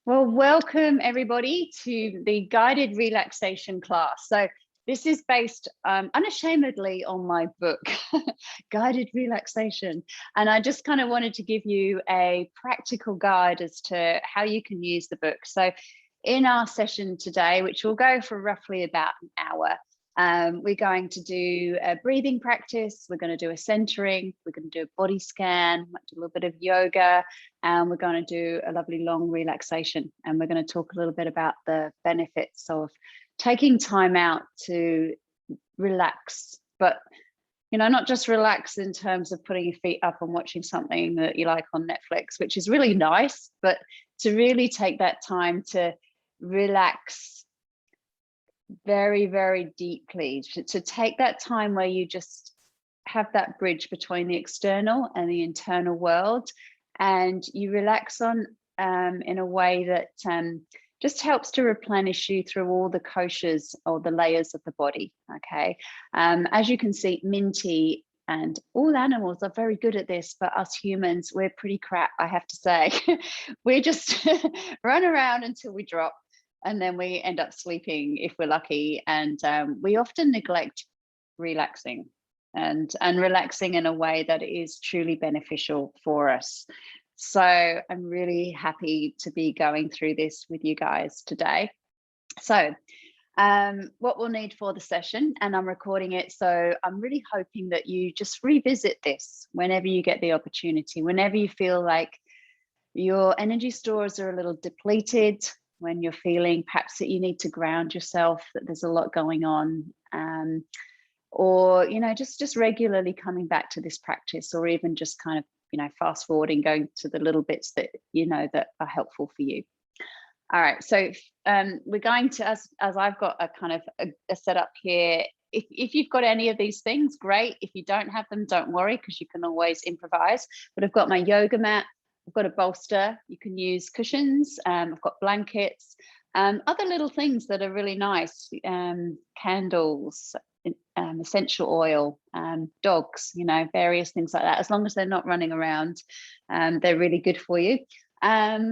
Well, welcome everybody to the guided relaxation class. So this is based unashamedly on my book, Guided Relaxation. And I just kind of wanted to give you a practical guide as to how you can use the book. So in our session today, which will go for roughly about an hour, we're going to do a breathing practice. We're going to do a centering. We're going to do a body scan, might do a little bit of yoga, and we're going to do a lovely long relaxation. And we're going to talk a little bit about the benefits of taking time out to relax, but not just relax in terms of putting your feet up and watching something that you like on Netflix, which is really nice, but to really take that time to relax very, very deeply, to take that time where you just have that bridge between the external and the internal world, and you relax on in a way that just helps to replenish you through all the koshas or the layers of the body. Okay, as you can see, Minty and all animals are very good at this, but us humans, we're pretty crap, I have to say. We just run around until we drop, and then we end up sleeping if we're lucky. And we often neglect relaxing and relaxing in a way that is truly beneficial for us. So I'm really happy to be going through this with you guys today. So what we'll need for the session, and I'm recording it, so I'm really hoping that you just revisit this whenever you get the opportunity, whenever you feel like your energy stores are a little depleted, when you're feeling perhaps that you need to ground yourself, that there's a lot going on, or just regularly coming back to this practice, or even just kind of fast forwarding, going to the little bits that that are helpful for you. All right, so we're going to, as I've got a kind of a setup here, if you've got any of these things, great. If you don't have them, don't worry, because you can always improvise. But I've got my yoga mat, I've got a bolster, you can use cushions, I've got blankets, other little things that are really nice, candles, essential oil, dogs, various things like that. As long as they're not running around, they're really good for you. Yeah,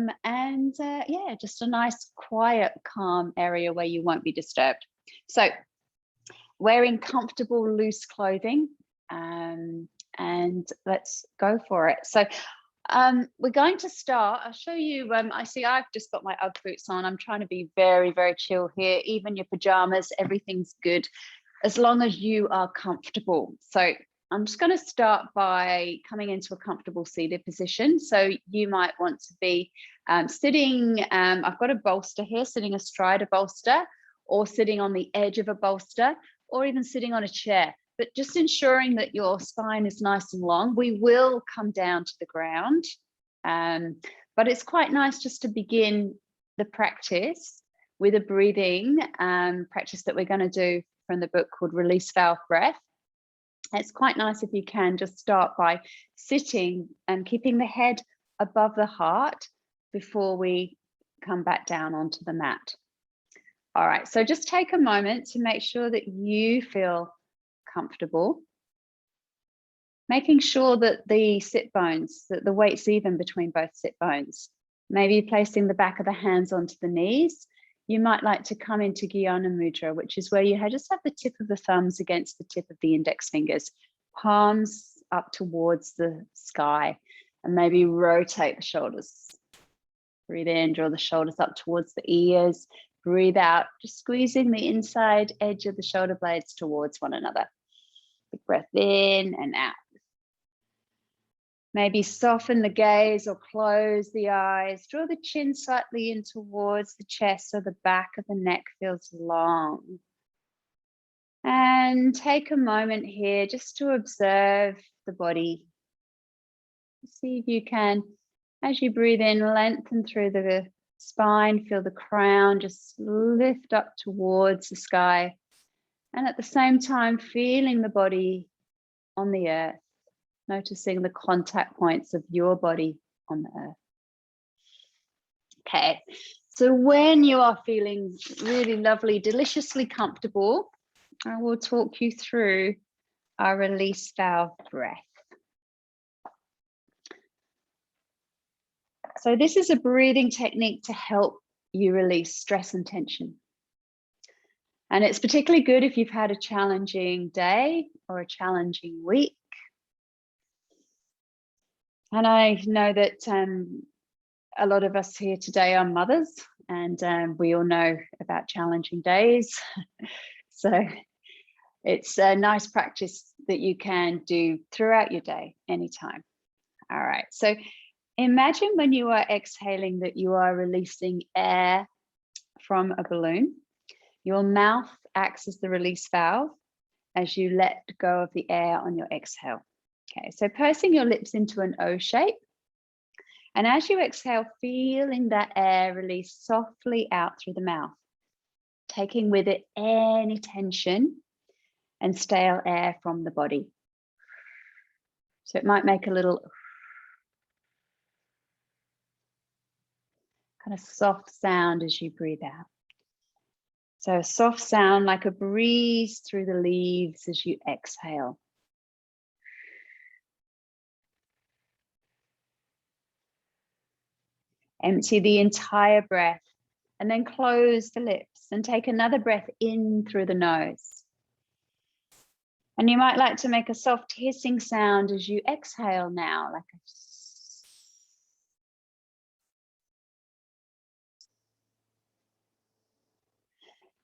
just a nice, quiet, calm area where you won't be disturbed. So wearing comfortable, loose clothing, and let's go for it. So we're going to start. I'll show you. I see I've just got my UGG boots on. I'm trying to be very, very chill here. Even your pajamas, everything's good as long as you are comfortable. So I'm just going to start by coming into a comfortable seated position. So you might want to be sitting. I've got a bolster here, sitting astride a bolster, or sitting on the edge of a bolster, or even sitting on a chair. But just ensuring that your spine is nice and long. We will come down to the ground, but it's quite nice just to begin the practice with a breathing practice that we're going to do from the book called Release Valve Breath. It's quite nice if you can just start by sitting and keeping the head above the heart before we come back down onto the mat. All right, so just take a moment to make sure that you feel comfortable, making sure that the sit bones, that the weight's even between both sit bones. Maybe placing the back of the hands onto the knees. You might like to come into Jnana Mudra, which is where you just have the tip of the thumbs against the tip of the index fingers, palms up towards the sky, and maybe rotate the shoulders. Breathe in, draw the shoulders up towards the ears. Breathe out, just squeezing the inside edge of the shoulder blades towards one another. Big breath in and out. Maybe soften the gaze or close the eyes. Draw the chin slightly in towards the chest so the back of the neck feels long. And take a moment here just to observe the body. See if you can, as you breathe in, lengthen through the spine, feel the crown just lift up towards the sky. And at the same time, feeling the body on the earth. Noticing the contact points of your body on the earth. Okay, so when you are feeling really lovely, deliciously comfortable, I will talk you through our release valve breath. So this is a breathing technique to help you release stress and tension. And it's particularly good if you've had a challenging day or a challenging week. And I know that a lot of us here today are mothers, and we all know about challenging days. So it's a nice practice that you can do throughout your day, anytime. All right, so imagine when you are exhaling that you are releasing air from a balloon. Your mouth acts as the release valve as you let go of the air on your exhale. Okay, so pursing your lips into an O shape. And as you exhale, feeling that air release softly out through the mouth, taking with it any tension and stale air from the body. So it might make a little kind of soft sound as you breathe out. So a soft sound like a breeze through the leaves as you exhale. Empty the entire breath and then close the lips and take another breath in through the nose. And you might like to make a soft hissing sound as you exhale now, like a.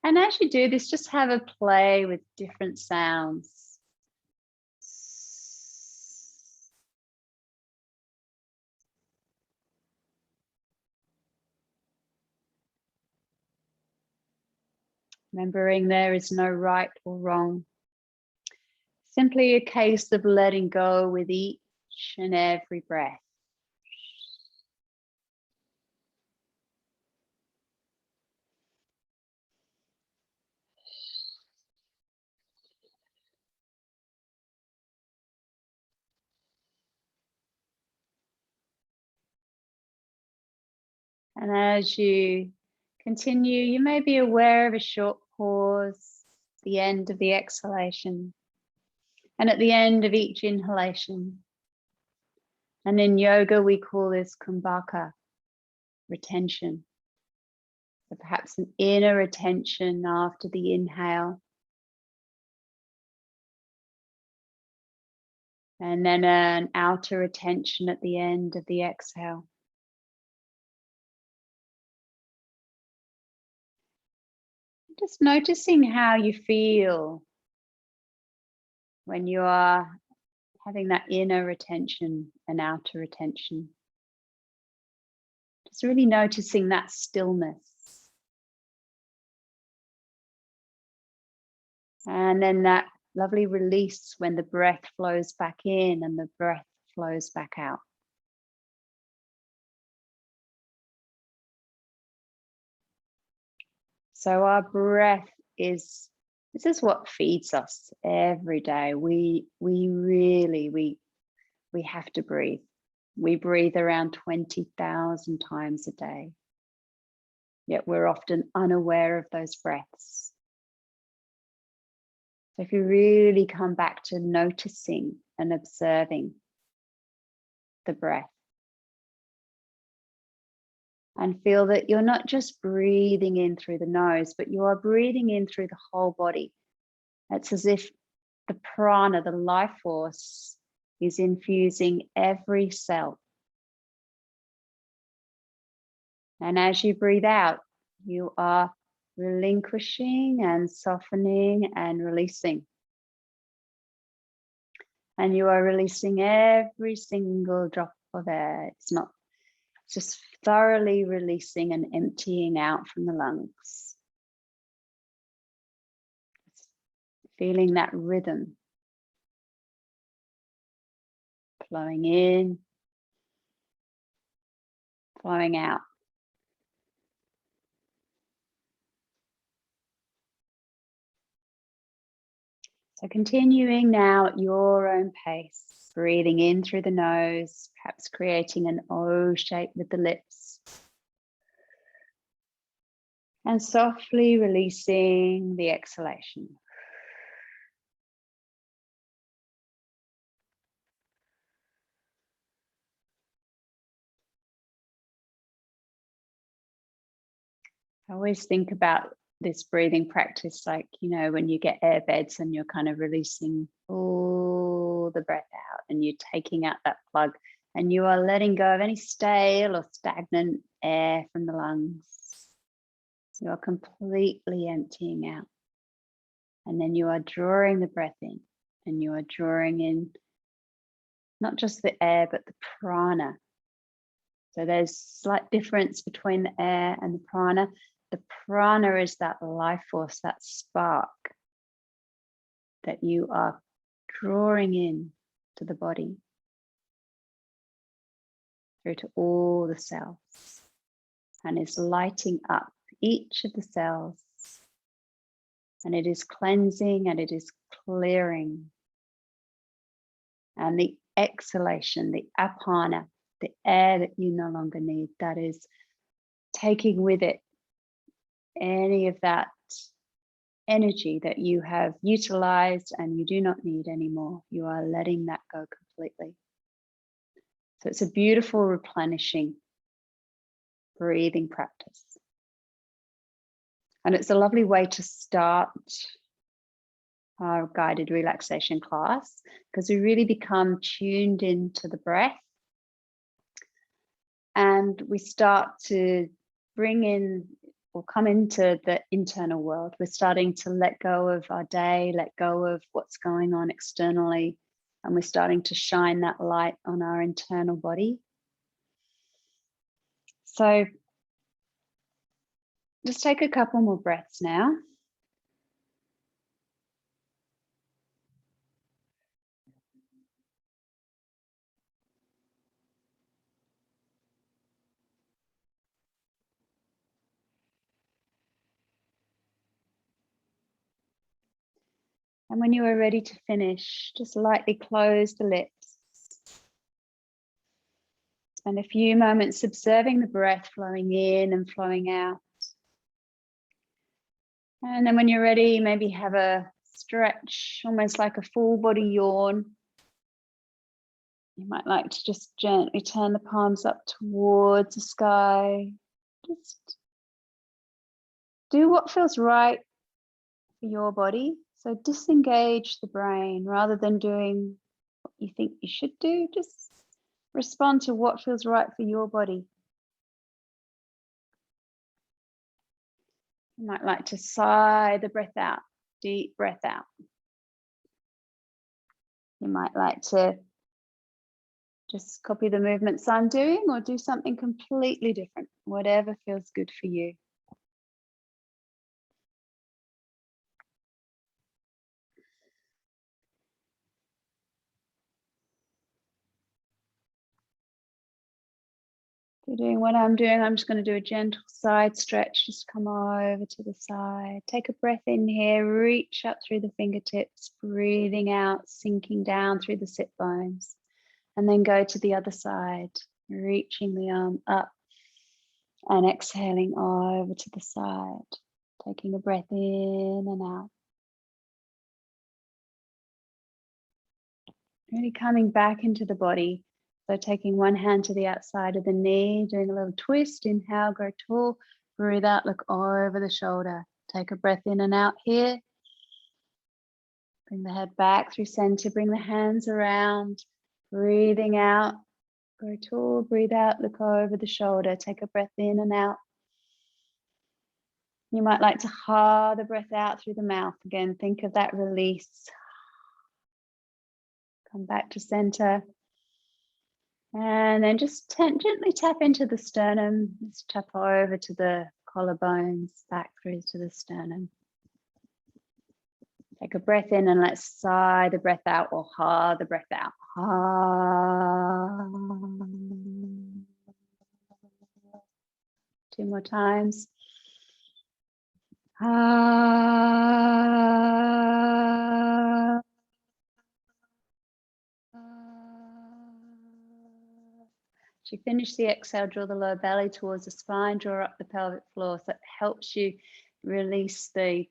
And as you do this, just have a play with different sounds. Remembering there is no right or wrong. Simply a case of letting go with each and every breath. And as you continue, you may be aware of a short pause at the end of the exhalation and at the end of each inhalation. And in yoga, we call this kumbhaka, retention. So perhaps an inner retention after the inhale. And then an outer retention at the end of the exhale. Just noticing how you feel when you are having that inner retention and outer retention. Just really noticing that stillness. And then that lovely release when the breath flows back in and the breath flows back out. So our breath this is what feeds us every day. We have to breathe. We breathe around 20,000 times a day. Yet we're often unaware of those breaths. So if you really come back to noticing and observing the breath, and feel that you're not just breathing in through the nose, but you are breathing in through the whole body. It's as if the prana, the life force, is infusing every cell. And as you breathe out, you are relinquishing and softening and releasing. And you are releasing every single drop of air. It's just thoroughly releasing and emptying out from the lungs. Feeling that rhythm. Flowing in, flowing out. So continuing now at your own pace, breathing in through the nose, perhaps creating an O shape with the lips. And softly releasing the exhalation. I always think about this breathing practice like, you know, when you get airbeds and you're kind of releasing all the breath out and you're taking out that plug and you are letting go of any stale or stagnant air from the lungs. You are completely emptying out. And then you are drawing the breath in, and you are drawing in not just the air, but the prana. So there's slight difference between the air and the prana. The prana is that life force, that spark that you are drawing in to the body, through to all the cells, and is lighting up each of the cells. And it is cleansing and it is clearing. And the exhalation, the apana, the air that you no longer need, that is taking with it any of that energy that you have utilized and you do not need anymore. You are letting that go completely. So it's a beautiful replenishing breathing practice. And it's a lovely way to start our guided relaxation class, because we really become tuned into the breath and we start to bring in or come into the internal world. We're starting to let go of our day, let go of what's going on externally, and we're starting to shine that light on our internal body. So just take a couple more breaths now. And when you are ready to finish, just lightly close the lips. Spend a few moments observing the breath flowing in and flowing out. And then when you're ready, maybe have a stretch, almost like a full body yawn. You might like to just gently turn the palms up towards the sky. Just do what feels right for your body. So disengage the brain rather than doing what you think you should do. Just respond to what feels right for your body. You might like to sigh the breath out, deep breath out. You might like to just copy the movements I'm doing or do something completely different, whatever feels good for you. If you're doing what I'm doing, I'm just going to do a gentle side stretch. Just come over to the side. Take a breath in here, reach up through the fingertips, breathing out, sinking down through the sit bones. And then go to the other side, reaching the arm up and exhaling over to the side. Taking a breath in and out. Really coming back into the body. So taking one hand to the outside of the knee, doing a little twist, inhale, grow tall, breathe out, look over the shoulder. Take a breath in and out here. Bring the head back through center, bring the hands around, breathing out, grow tall, breathe out, look over the shoulder, take a breath in and out. You might like to ha the breath out through the mouth. Again, think of that release. Come back to center. And then just gently tap into the sternum. Just tap over to the collarbones, back through to the sternum. Take a breath in and let's sigh the breath out or ha the breath out. Ha. 2 more times. Ha. As you finish the exhale, draw the lower belly towards the spine, draw up the pelvic floor. So it helps you release the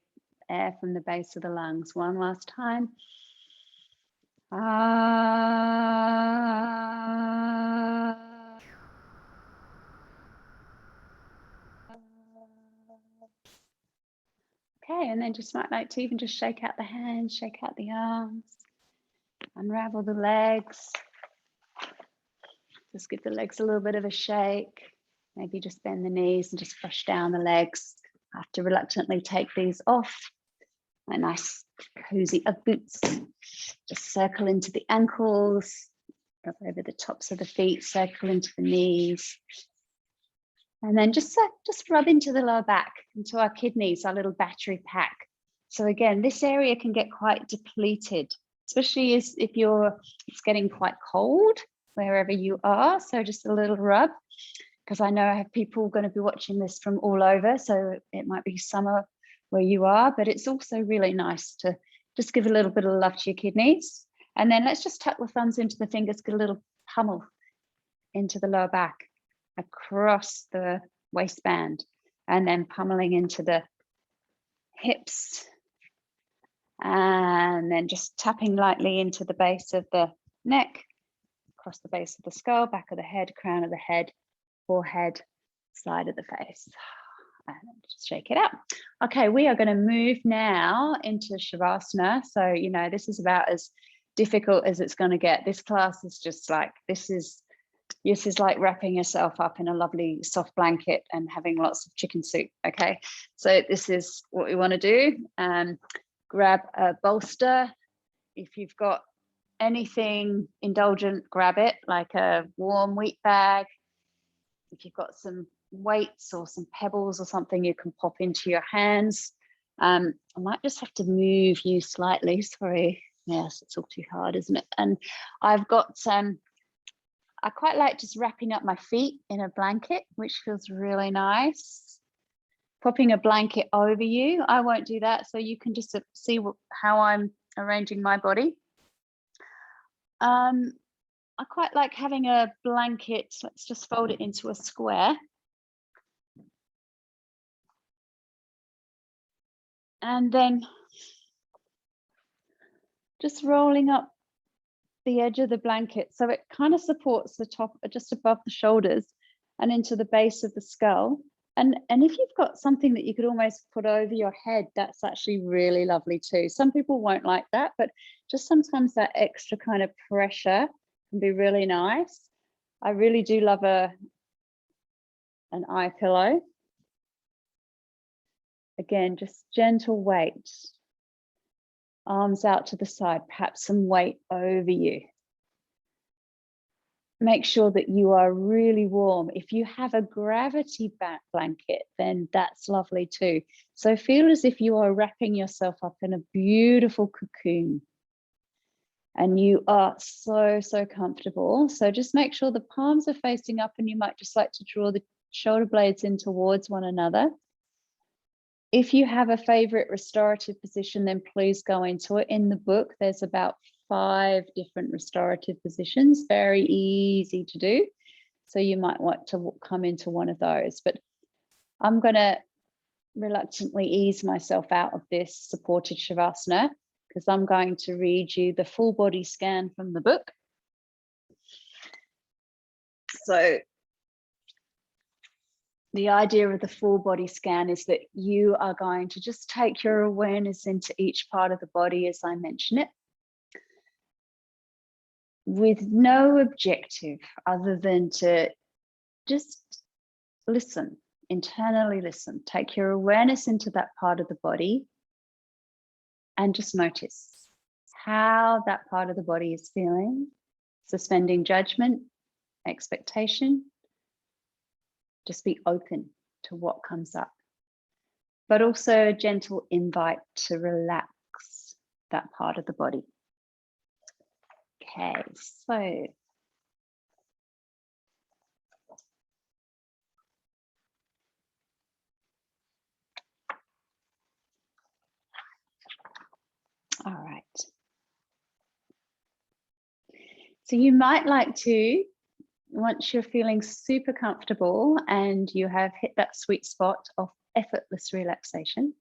air from the base of the lungs. One last time. Okay, and then just might like to even just shake out the hands, shake out the arms, unravel the legs. Just give the legs a little bit of a shake. Maybe just bend the knees and just brush down the legs. I have to reluctantly take these off. My nice cozy Ugg boots. Just circle into the ankles, up over the tops of the feet, circle into the knees. And then just rub into the lower back, into our kidneys, our little battery pack. So again, this area can get quite depleted, especially if it's getting quite cold wherever you are. So just a little rub, because I know I have people going to be watching this from all over. So it might be summer where you are, but it's also really nice to just give a little bit of love to your kidneys. And then let's just tuck the thumbs into the fingers, get a little pummel into the lower back, across the waistband, and then pummeling into the hips. And then just tapping lightly into the base of the neck, across the base of the skull, back of the head, crown of the head, forehead, side of the face. And just shake it out. Okay, we are going to move now into Shavasana. So, you know, this is about as difficult as it's going to get. This class is just like, this is like wrapping yourself up in a lovely soft blanket and having lots of chicken soup. Okay, so this is what we want to do. Grab a bolster. If you've got anything indulgent, grab it, like a warm wheat bag. If you've got some weights or some pebbles or something, you can pop into your hands. I might just have to move you slightly. Sorry. Yes, it's all too hard, isn't it? And I've got I quite like just wrapping up my feet in a blanket, which feels really nice. Popping a blanket over you. I won't do that, so you can just see how I'm arranging my body. I quite like having a blanket. Let's just fold it into a square. And then just rolling up the edge of the blanket so it kind of supports the top, just above the shoulders and into the base of the skull. And if you've got something that you could almost put over your head, that's actually really lovely too. Some people won't like that, but just sometimes that extra kind of pressure can be really nice. I really do love an eye pillow. Again, just gentle weight. Arms out to the side, perhaps some weight over you. Make sure that you are really warm. If you have a gravity back blanket, then that's lovely too. So feel as if you are wrapping yourself up in a beautiful cocoon. And you are so comfortable. So just make sure the palms are facing up, and you might just like to draw the shoulder blades in towards one another. If you have a favorite restorative position, then please go into it. In the book, there's about 5 different restorative positions, very easy to do. So you might want to come into one of those. But I'm going to reluctantly ease myself out of this supported Shavasana, because I'm going to read you the full body scan from the book. So the idea of the full body scan is that you are going to just take your awareness into each part of the body as I mention it, with no objective other than to just listen, internally listen. Take your awareness into that part of the body and just notice how that part of the body is feeling, suspending judgment, expectation. Just be open to what comes up, but also a gentle invite to relax that part of the body. Okay, so all right. So you might like to, once you're feeling super comfortable and you have hit that sweet spot of effortless relaxation,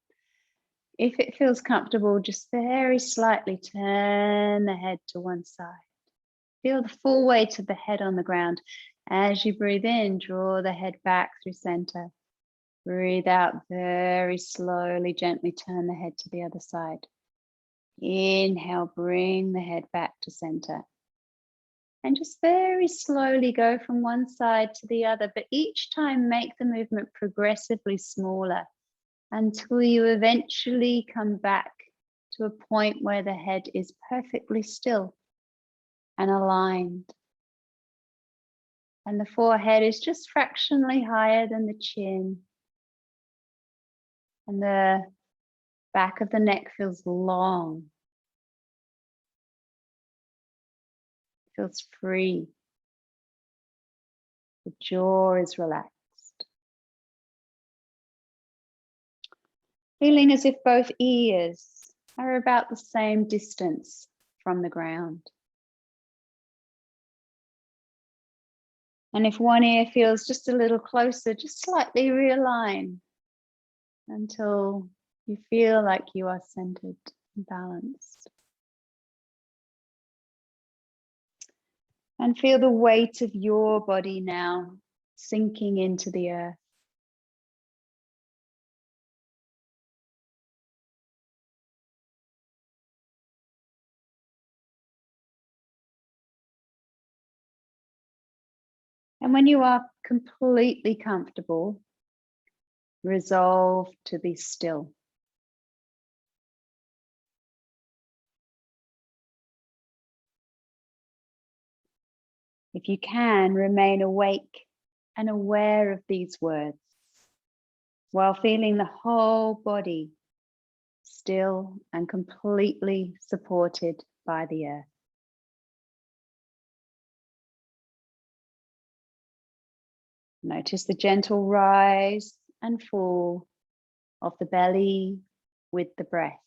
if it feels comfortable, just very slightly turn the head to one side. Feel the full weight of the head on the ground. As you breathe in, draw the head back through center. Breathe out very slowly, gently turn the head to the other side. Inhale, bring the head back to center. And just very slowly go from one side to the other, but each time make the movement progressively smaller until you eventually come back to a point where the head is perfectly still and aligned. And the forehead is just fractionally higher than the chin. And the back of the neck feels long. Feels free. The jaw is relaxed. Feeling as if both ears are about the same distance from the ground. And if one ear feels just a little closer, just slightly realign until you feel like you are centered and balanced. And feel the weight of your body now sinking into the earth. And when you are completely comfortable, resolve to be still. If you can, remain awake and aware of these words while feeling the whole body still and completely supported by the earth. Notice the gentle rise and fall of the belly with the breath.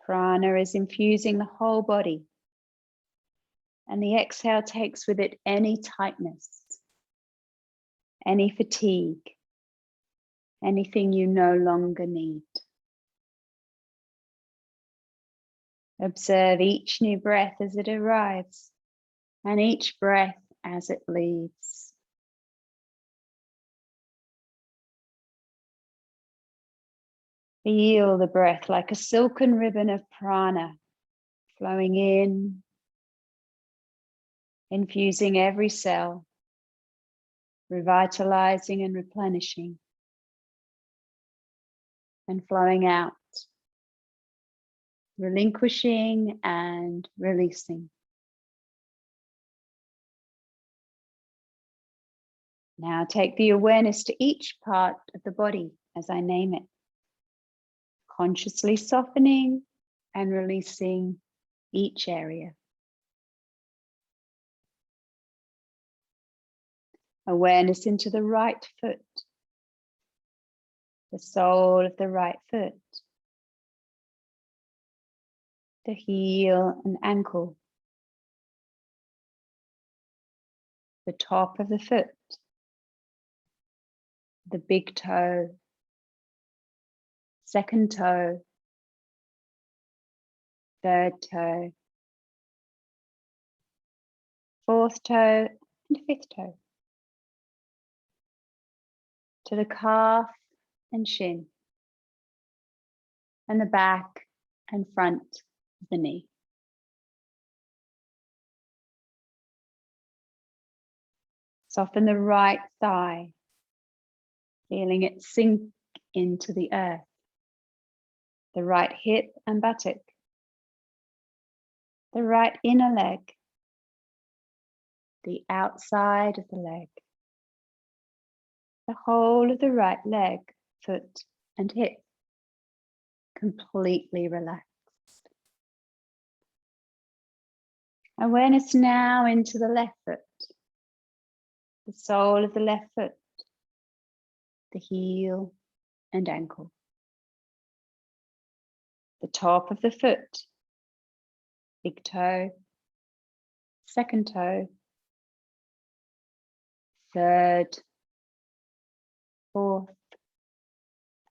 Prana is infusing the whole body, and the exhale takes with it any tightness, any fatigue, anything you no longer need. Observe each new breath as it arrives and each breath as it leaves. Feel the breath like a silken ribbon of prana flowing in, infusing every cell, revitalizing and replenishing, and flowing out, relinquishing and releasing. Now take the awareness to each part of the body as I name it, consciously softening and releasing each area. Awareness into the right foot, the sole of the right foot, the heel and ankle, the top of the foot, the big toe, second toe, third toe, fourth toe, and fifth toe, to the calf and shin, and the back and front of the knee. Soften the right thigh, feeling it sink into the earth, the right hip and buttock, the right inner leg, the outside of the leg, the whole of the right leg, foot and hip, completely relaxed. Awareness now into the left foot, the sole of the left foot, the heel and ankle, the top of the foot, big toe, second toe, third, fourth,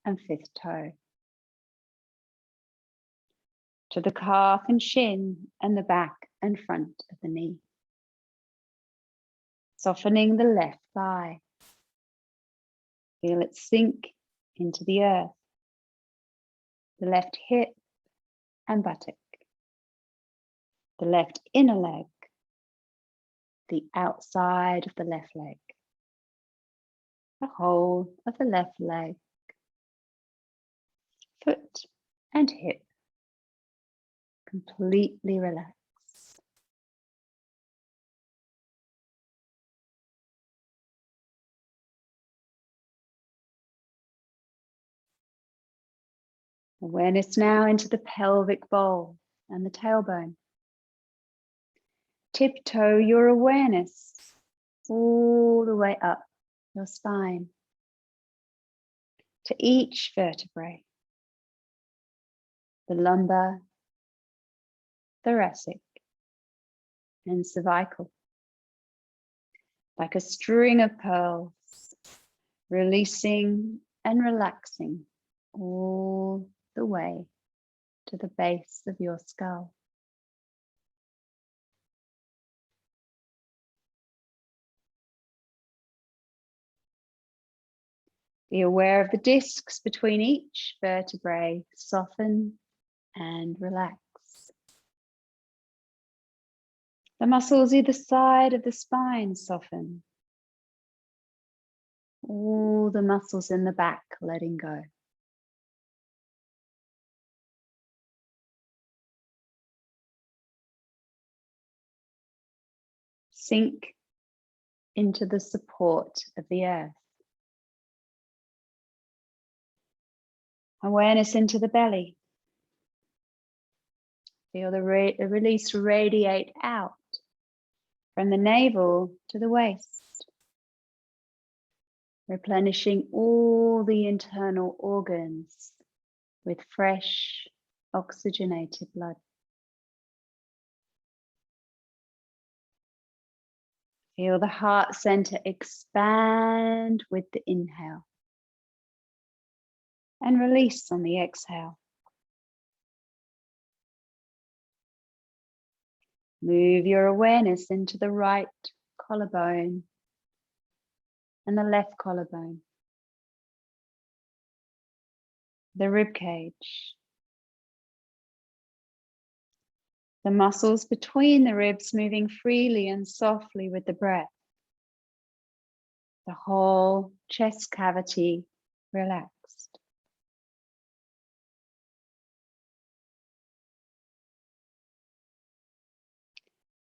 and fifth toe. To the calf and shin and the back and front of the knee. Softening the left thigh. Feel it sink into the earth. The left hip and buttock. The left inner leg. The outside of the left leg. The whole of the left leg. Foot and hip. Completely relaxed. Awareness now into the pelvic bowl and the tailbone. Tiptoe your awareness all the way up your spine to each vertebrae. The lumbar, thoracic, and cervical. Like a string of pearls, releasing and relaxing all the way to the base of your skull. Be aware of the discs between each vertebrae, soften and relax. The muscles either side of the spine soften. All the muscles in the back letting go. Sink into the support of the earth. Awareness into the belly. Feel the release radiate out from the navel to the waist, replenishing all the internal organs with fresh, oxygenated blood. Feel the heart center expand with the inhale and release on the exhale. Move your awareness into the right collarbone and the left collarbone, the rib cage, the muscles between the ribs moving freely and softly with the breath, the whole chest cavity relaxed.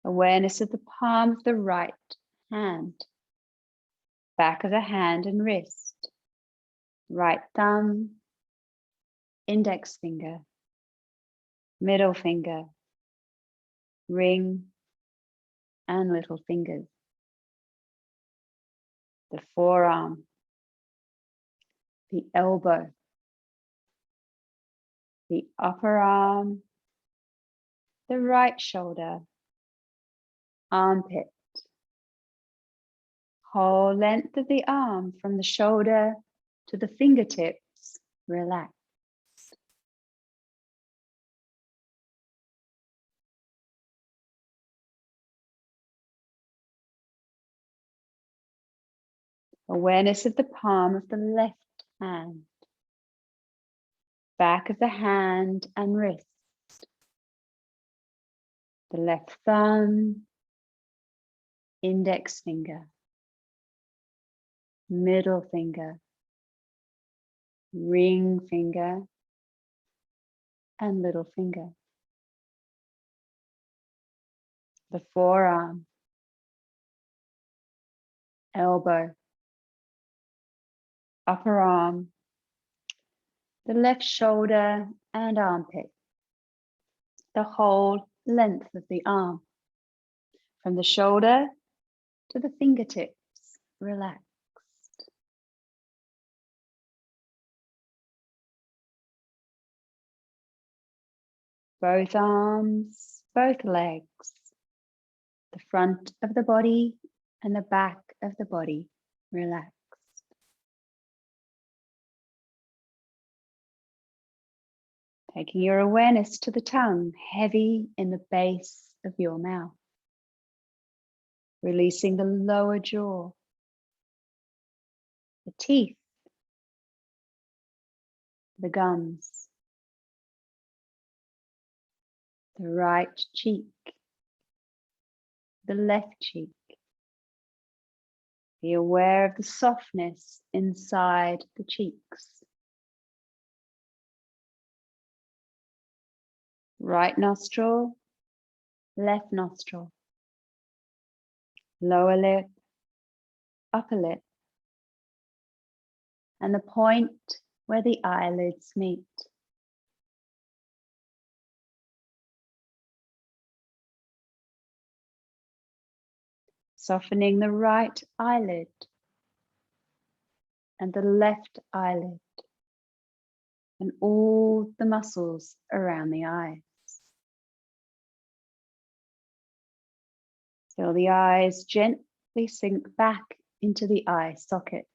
Awareness of the palm of the right hand, back of the hand and wrist, right thumb, index finger, middle finger, ring, and little fingers. The forearm, the elbow, the upper arm, the right shoulder, armpit, whole length of the arm from the shoulder to the fingertips, relax. Awareness of the palm of the left hand, back of the hand and wrist, the left thumb, index finger, middle finger, ring finger, and little finger. The forearm, elbow, upper arm, the left shoulder and armpit, the whole length of the arm, from the shoulder to the fingertips, relaxed. Both arms, both legs, the front of the body and the back of the body relaxed. Taking your awareness to the tongue, heavy in the base of your mouth. Releasing the lower jaw, the teeth, the gums, the right cheek, the left cheek. Be aware of the softness inside the cheeks. Right nostril, left nostril, lower lip, upper lip, and the point where the eyelids meet. Softening the right eyelid and the left eyelid and all the muscles around the eyes. Feel the eyes gently sink back into the eye sockets.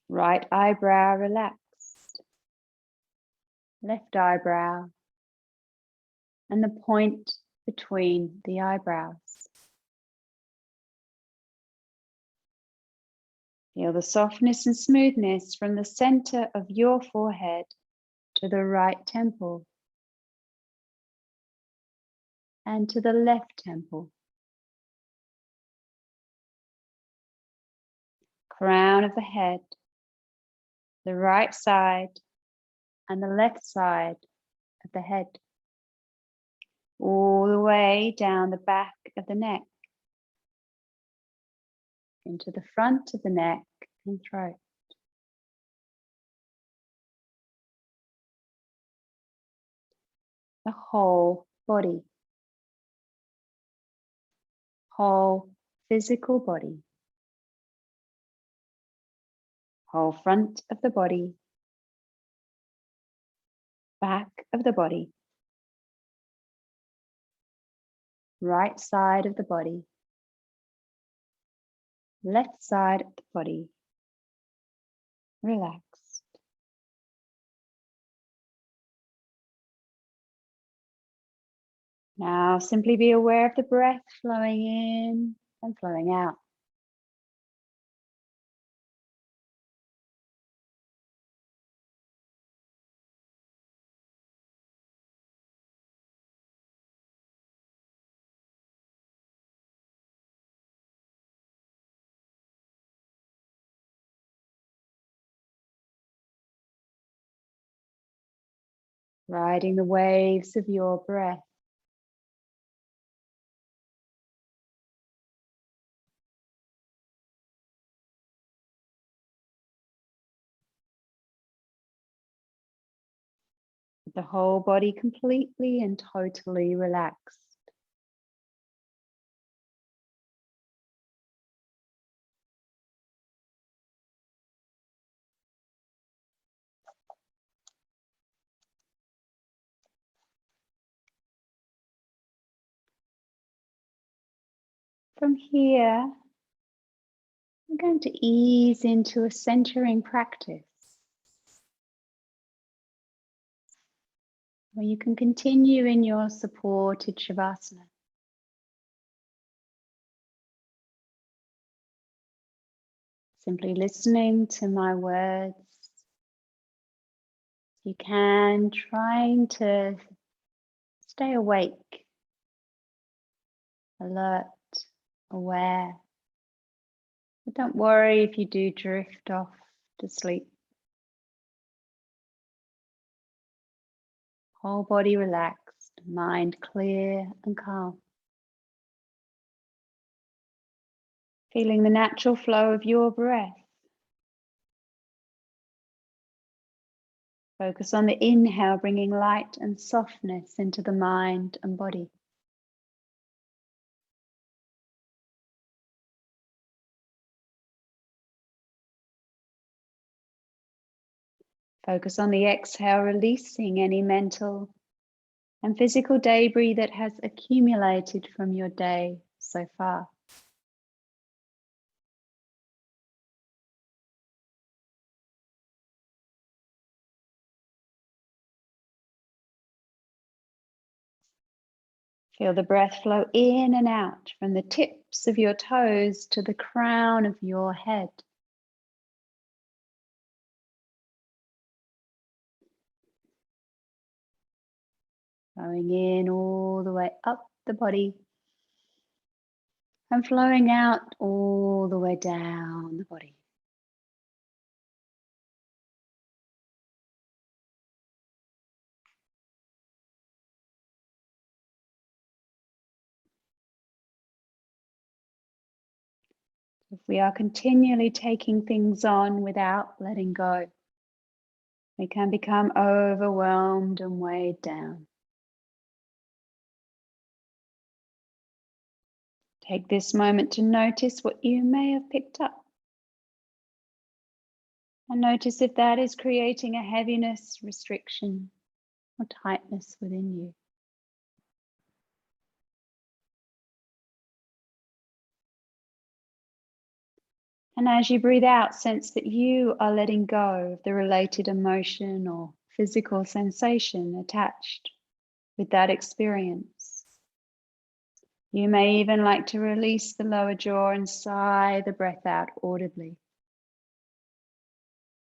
Right eyebrow relaxed, left eyebrow, and the point between the eyebrows. Feel the softness and smoothness from the center of your forehead to the right temple and to the left temple. Crown of the head, the right side and the left side of the head. All the way down the back of the neck, into the front of the neck and throat. The whole body, whole physical body, whole front of the body, back of the body, right side of the body, left side of the body, relaxed. Now simply be aware of the breath flowing in and flowing out. Riding the waves of your breath. The whole body completely and totally relaxed. From here, we're going to ease into a centering practice where you can continue in your supported Shavasana. Simply listening to my words. You can, trying to stay awake, alert, aware. But don't worry if you do drift off to sleep. Whole body relaxed, mind clear and calm. Feeling the natural flow of your breath. Focus on the inhale, bringing light and softness into the mind and body. Focus on the exhale, releasing any mental and physical debris that has accumulated from your day so far. Feel the breath flow in and out from the tips of your toes to the crown of your head. Flowing in all the way up the body and flowing out all the way down the body. If we are continually taking things on without letting go, we can become overwhelmed and weighed down. Take this moment to notice what you may have picked up. And notice if that is creating a heaviness, restriction, or tightness within you. And as you breathe out, sense that you are letting go of the related emotion or physical sensation attached with that experience. You may even like to release the lower jaw and sigh the breath out audibly.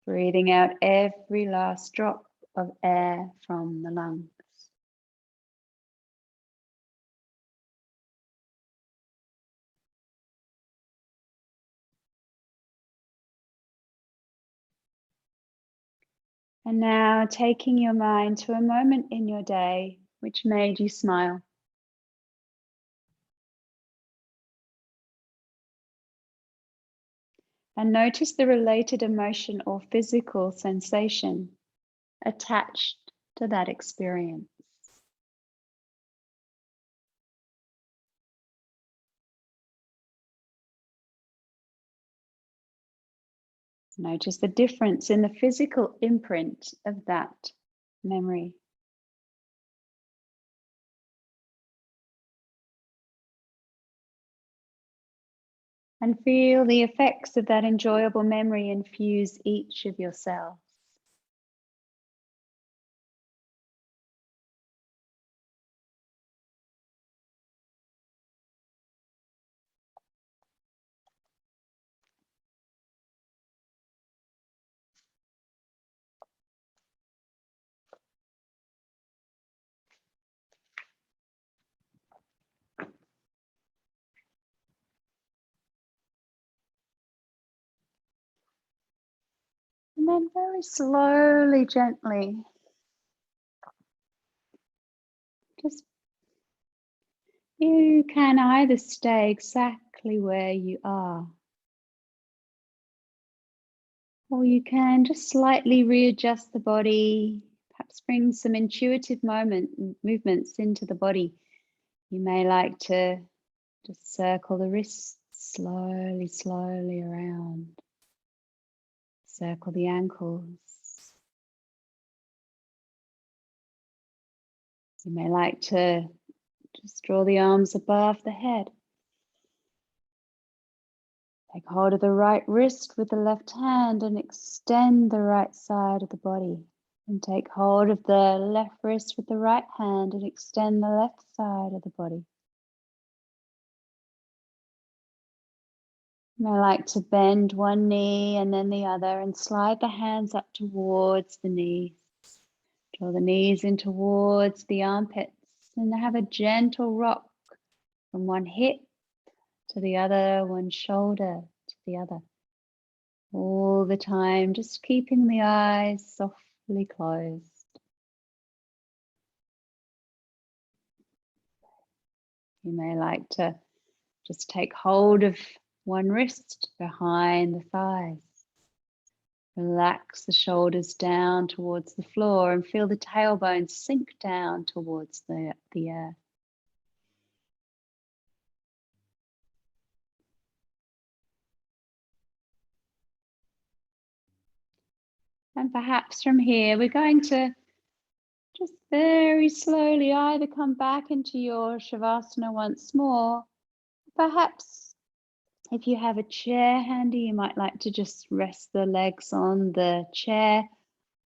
Breathing out every last drop of air from the lungs. And now taking your mind to a moment in your day which made you smile. And notice the related emotion or physical sensation attached to that experience. Notice the difference in the physical imprint of that memory. And feel the effects of that enjoyable memory infuse each of your cells. And then very slowly, gently, just you can either stay exactly where you are, or you can just slightly readjust the body, perhaps bring some intuitive movements into the body. You may like to just circle the wrists slowly, slowly around. Circle the ankles. You may like to just draw the arms above the head. Take hold of the right wrist with the left hand and extend the right side of the body. And take hold of the left wrist with the right hand and extend the left side of the body. You may like to bend one knee and then the other and slide the hands up towards the knees. Draw the knees in towards the armpits and have a gentle rock from one hip to the other, one shoulder to the other. All the time, just keeping the eyes softly closed. You may like to just take hold of one wrist behind the thighs. Relax the shoulders down towards the floor and feel the tailbone sink down towards the earth. And perhaps from here, we're going to Just very slowly either come back into your Shavasana once more. Perhaps if you have a chair handy, you might like to just rest the legs on the chair,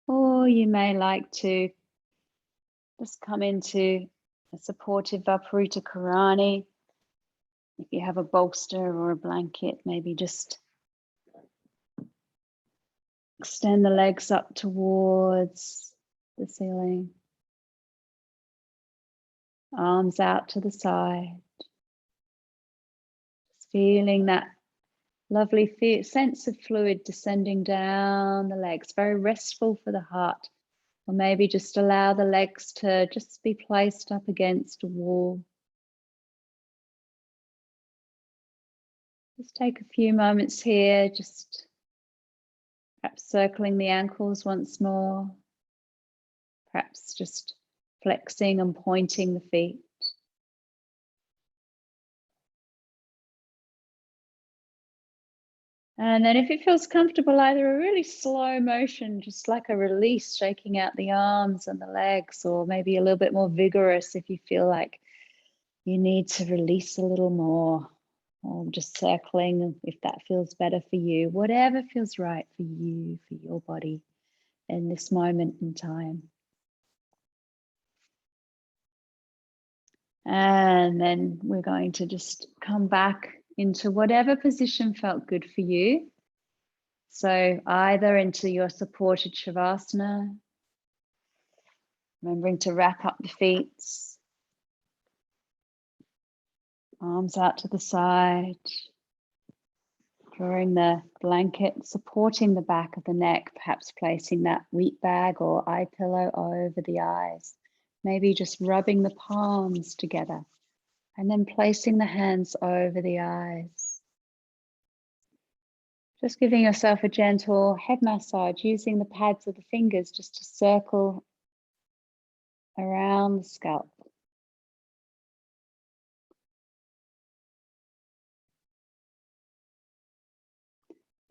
or you may like to just come into a supportive Viparita Karani. If you have a bolster or a blanket, maybe just extend the legs up towards the ceiling. Arms out to the side. Just feeling that lovely sense of fluid descending down the legs, very restful for the heart. Or maybe just allow the legs to just be placed up against a wall. Just take a few moments here, just perhaps circling the ankles once more. Perhaps just flexing and pointing the feet. And then if it feels comfortable, either a really slow motion, just like a release, shaking out the arms and the legs, or maybe a little bit more vigorous if you feel like you need to release a little more, or just circling if that feels better for you, whatever feels right for you, for your body in this moment in time. And then we're going to just come back into whatever position felt good for you. So either into your supported Shavasana, remembering to wrap up the feet, arms out to the side, drawing the blanket, supporting the back of the neck, perhaps placing that wheat bag or eye pillow over the eyes, maybe just rubbing the palms together and then placing the hands over the eyes. Just giving yourself a gentle head massage, using the pads of the fingers just to circle around the scalp.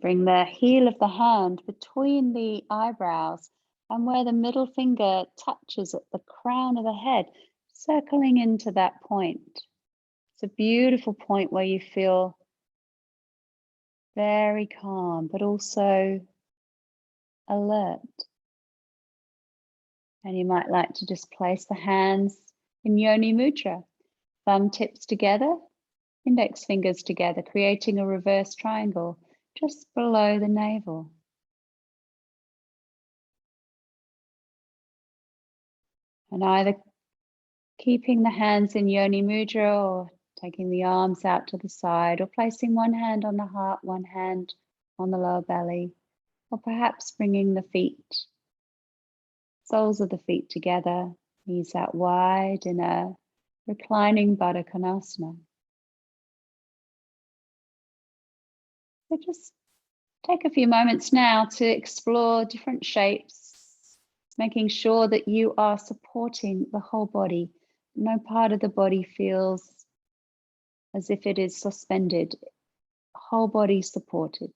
Bring the heel of the hand between the eyebrows and where the middle finger touches at the crown of the head, circling into that point. It's a beautiful point where you feel very calm, but also alert. And you might like to just place the hands in Yoni Mudra, thumb tips together, index fingers together, creating a reverse triangle just below the navel. And either keeping the hands in Yoni Mudra or taking the arms out to the side, or placing one hand on the heart, one hand on the lower belly, or perhaps bringing the feet, soles of the feet together, knees out wide in a reclining Baddha Konasana. So just take a few moments now to explore different shapes, making sure that you are supporting the whole body. No part of the body feels as if it is suspended. Whole body supported,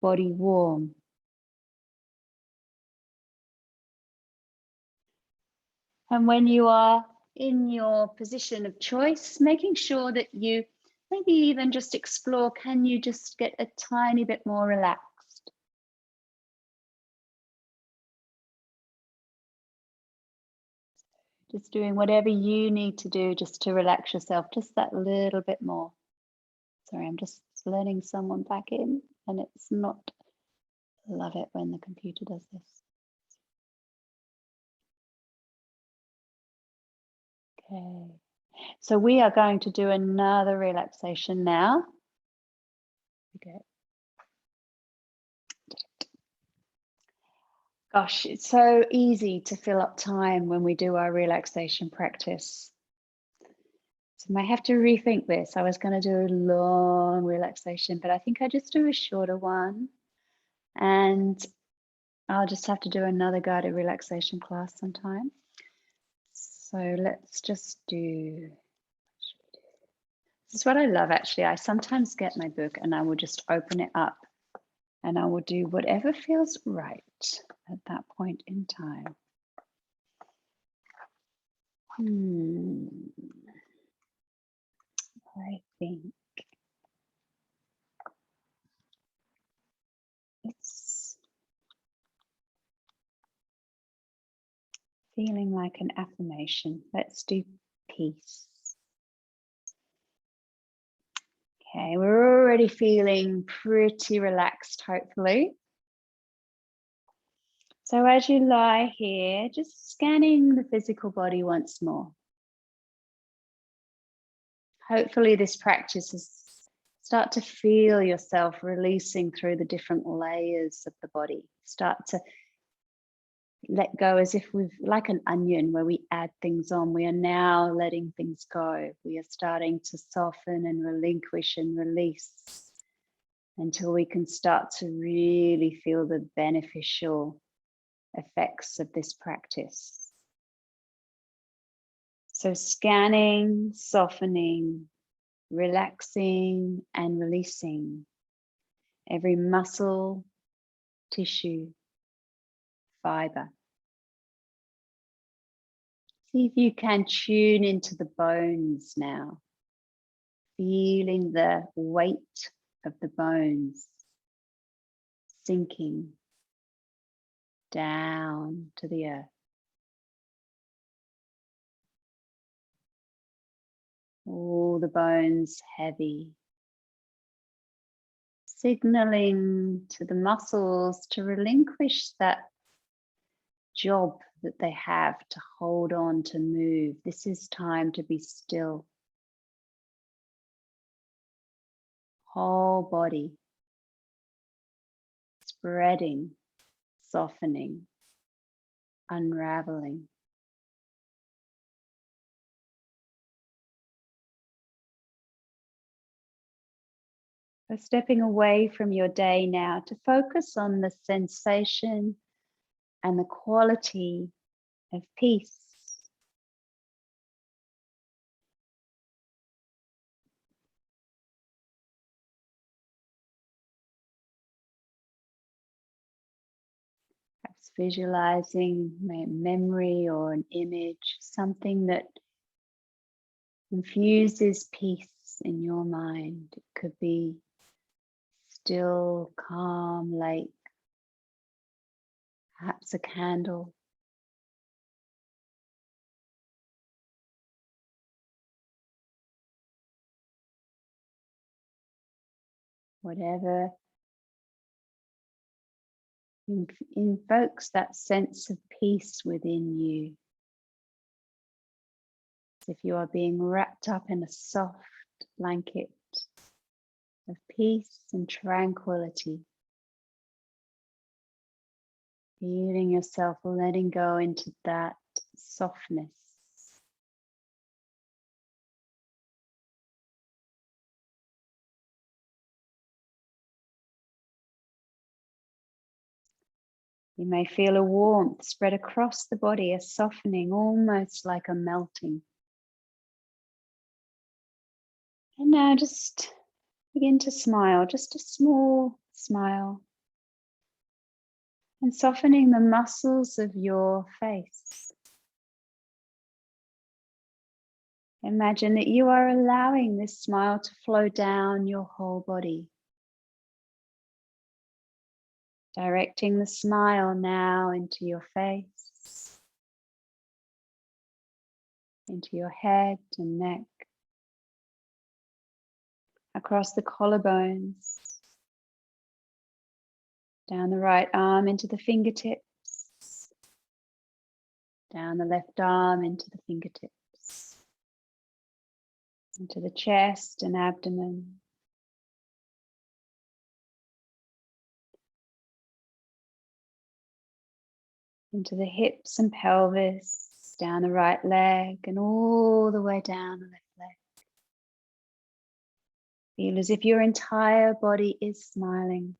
body warm. And when you are in your position of choice, making sure that you maybe even just explore, can you just get a tiny bit more relaxed? Just doing whatever you need to do just to relax yourself, just that little bit more. Sorry, I'm just letting someone back in, and it's not, love it when the computer does this. Okay, so we are going to do another relaxation now. Okay. Gosh, it's so easy to fill up time when we do our relaxation practice. So I might have to rethink this. I was going to do a long relaxation, but I think I just do a shorter one. And I'll just have to do another guided relaxation class sometime. So let's just do, this is what I love actually. I sometimes get my book and I will just open it up and I will do whatever feels right at that point in time. I think it's feeling like an affirmation. Let's do peace. Okay, we're already feeling pretty relaxed, hopefully. So as you lie here, just scanning the physical body once more. Hopefully this practice is start to feel yourself releasing through the different layers of the body. Start to let go as if we've, like an onion where we add things on. We are now letting things go. We are starting to soften and relinquish and release until we can start to really feel the beneficial effects of this practice. So scanning, softening, relaxing and releasing every muscle, tissue, fiber. See if you can tune into the bones now, feeling the weight of the bones sinking down to the earth. All the bones heavy, signaling to the muscles to relinquish that job that they have to hold on, to move. This is time to be still. Whole body spreading, softening, unraveling. So stepping away from your day now to focus on the sensation and the quality of peace. Perhaps visualizing a memory or an image, something that infuses peace in your mind. It could be still, calm lake, perhaps a candle. Whatever invokes that sense of peace within you. As if you are being wrapped up in a soft blanket of peace and tranquility. Feeling yourself letting go into that softness. You may feel a warmth spread across the body, a softening, almost like a melting. And now just begin to smile, just a small smile. And softening the muscles of your face. Imagine that you are allowing this smile to flow down your whole body. Directing the smile now into your face, into your head and neck, across the collarbones, down the right arm into the fingertips, down the left arm into the fingertips, into the chest and abdomen. Into the hips and pelvis, down the right leg and all the way down the left leg. Feel as if your entire body is smiling,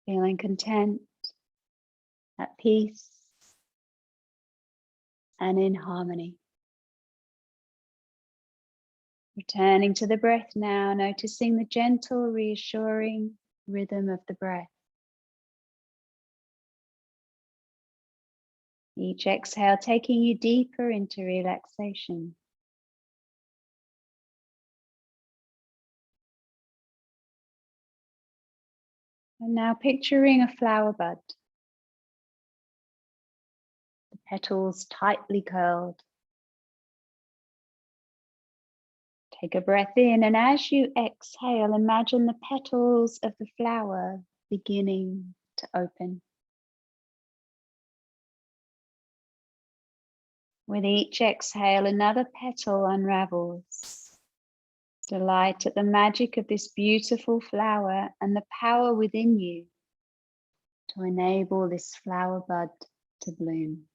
feeling content, at peace, and in harmony. Returning to the breath now, noticing the gentle, reassuring rhythm of the breath. Each exhale taking you deeper into relaxation. And now picturing a flower bud. The petals tightly curled. Take a breath in, and as you exhale, imagine the petals of the flower beginning to open. With each exhale, another petal unravels. Delight at the magic of this beautiful flower and the power within you to enable this flower bud to bloom.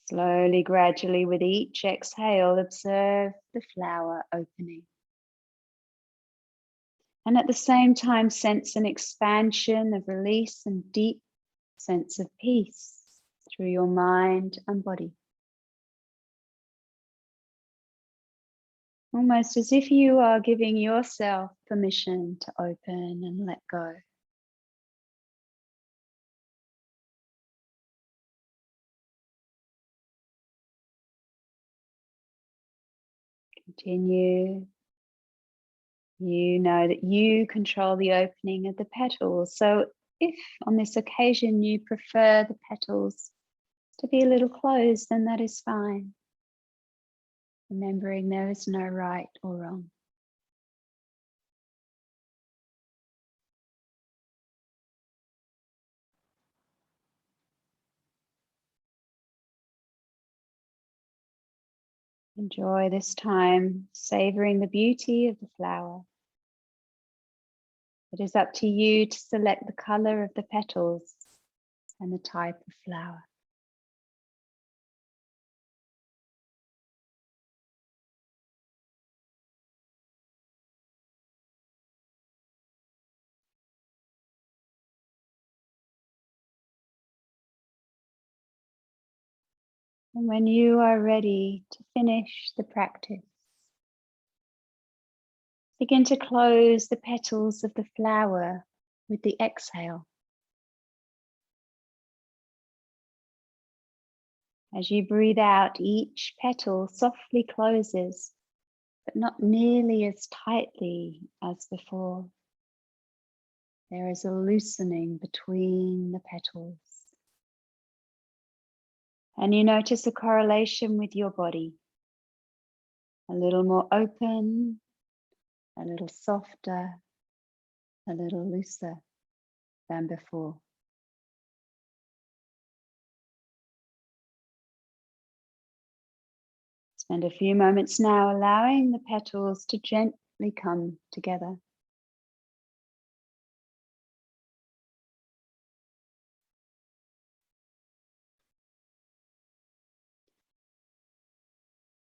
Slowly, gradually, with each exhale, observe the flower opening. And at the same time, sense an expansion of release and deep sense of peace through your mind and body. Almost as if you are giving yourself permission to open and let go. Continue. You know that you control the opening of the petals. So if on this occasion you prefer the petals to be a little closed, then that is fine. Remembering there is no right or wrong. Enjoy this time, savoring the beauty of the flower. It is up to you to select the color of the petals and the type of flower. And when you are ready to finish the practice, begin to close the petals of the flower with the exhale. As you breathe out, each petal softly closes, but not nearly as tightly as before. There is a loosening between the petals. And you notice a correlation with your body. A little more open, a little softer, a little looser than before. Spend a few moments now allowing the petals to gently come together.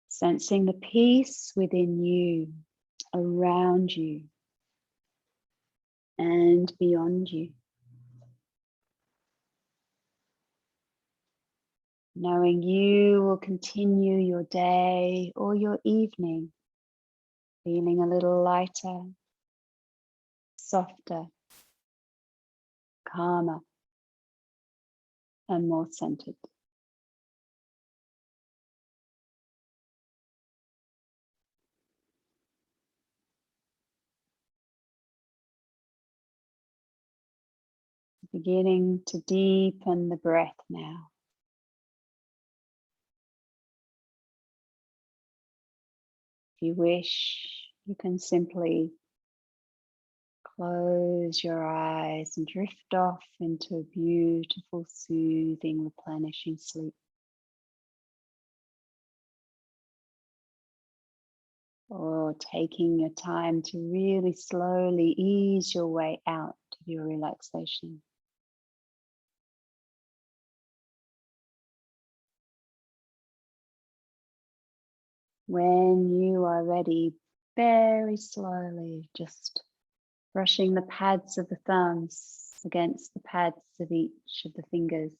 Sensing the peace within you, around you, and beyond you. Knowing you will continue your day or your evening feeling a little lighter, softer, calmer, and more centered. Beginning to deepen the breath now. If you wish, you can simply close your eyes and drift off into a beautiful, soothing, replenishing sleep. Or taking your time to really slowly ease your way out of your relaxation. When you are ready, very slowly, just brushing the pads of the thumbs against the pads of each of the fingers.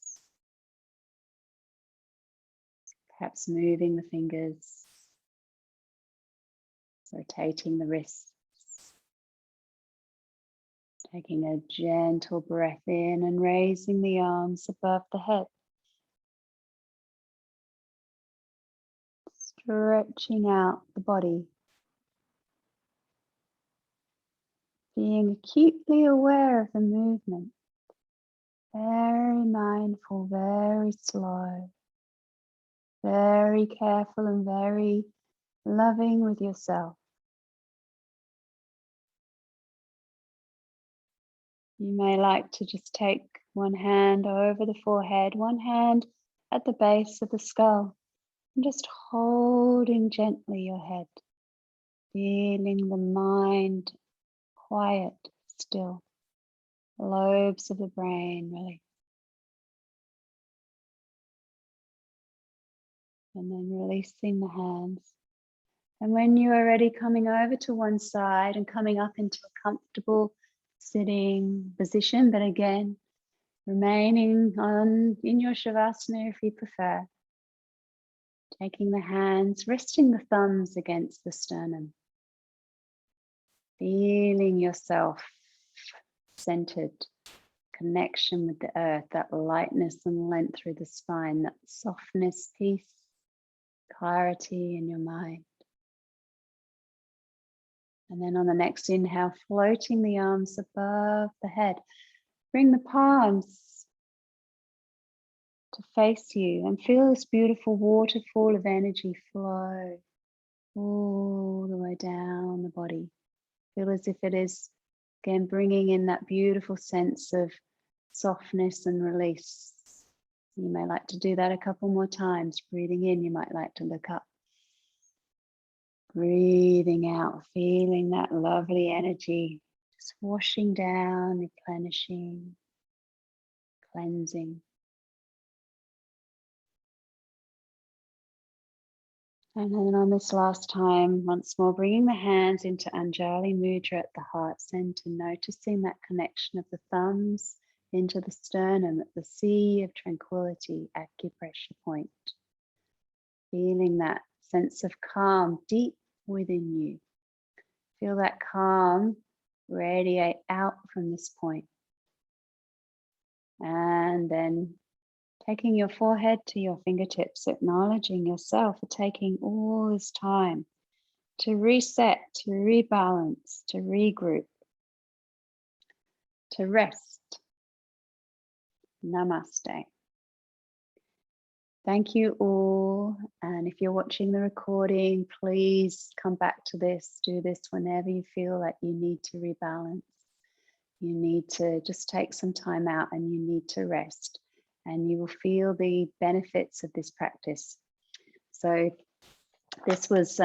Perhaps moving the fingers, rotating the wrists, Taking a gentle breath in and raising the arms above the head. Stretching out the body. Being acutely aware of the movement. Very mindful, very slow. Very careful and very loving with yourself. You may like to just take one hand over the forehead, one hand at the base of the skull, and just holding gently your head, feeling the mind quiet, still, lobes of the brain really. And then releasing the hands. And when you are ready, coming over to one side and coming up into a comfortable sitting position, but again, remaining in your Shavasana if you prefer. Taking the hands, resting the thumbs against the sternum. Feeling yourself centered, connection with the earth, that lightness and length through the spine, that softness, peace, clarity in your mind. And then on the next inhale, floating the arms above the head. Bring the palms to face you and feel this beautiful waterfall of energy flow all the way down the body. Feel as if it is, again, bringing in that beautiful sense of softness and release. You may like to do that a couple more times. Breathing in, you might like to look up. Breathing out, feeling that lovely energy, just washing down, replenishing, cleansing. And then on this last time, once more, bringing the hands into Anjali Mudra at the heart center, noticing that connection of the thumbs into the sternum at the sea of tranquility acupressure point. Feeling that sense of calm deep within you. Feel that calm radiate out from this point. And then taking your forehead to your fingertips, acknowledging yourself for taking all this time to reset, to rebalance, to regroup, to rest. Namaste. Thank you all. And if you're watching the recording, please come back to this. Do this whenever you feel like you need to rebalance. You need to just take some time out and you need to rest. And you will feel the benefits of this practice. So this was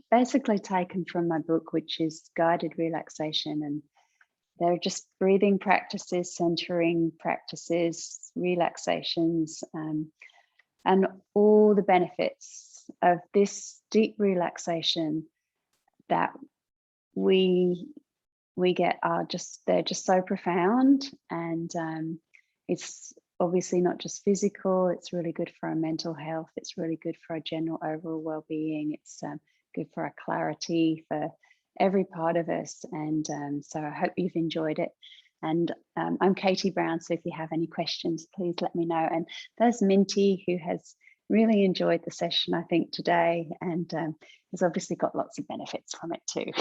basically taken from my book, which is Guided Relaxation. And they're just breathing practices, centering practices, relaxations, and all the benefits of this deep relaxation that we get are they're just so profound. And it's obviously not just physical, it's really good for our mental health, it's really good for our general overall well-being, it's good for our clarity, for every part of us. And so I hope you've enjoyed it. And I'm Katie Brown, so if you have any questions, please let me know. And there's Minty, who has really enjoyed the session, I think, today, and has obviously got lots of benefits from it too.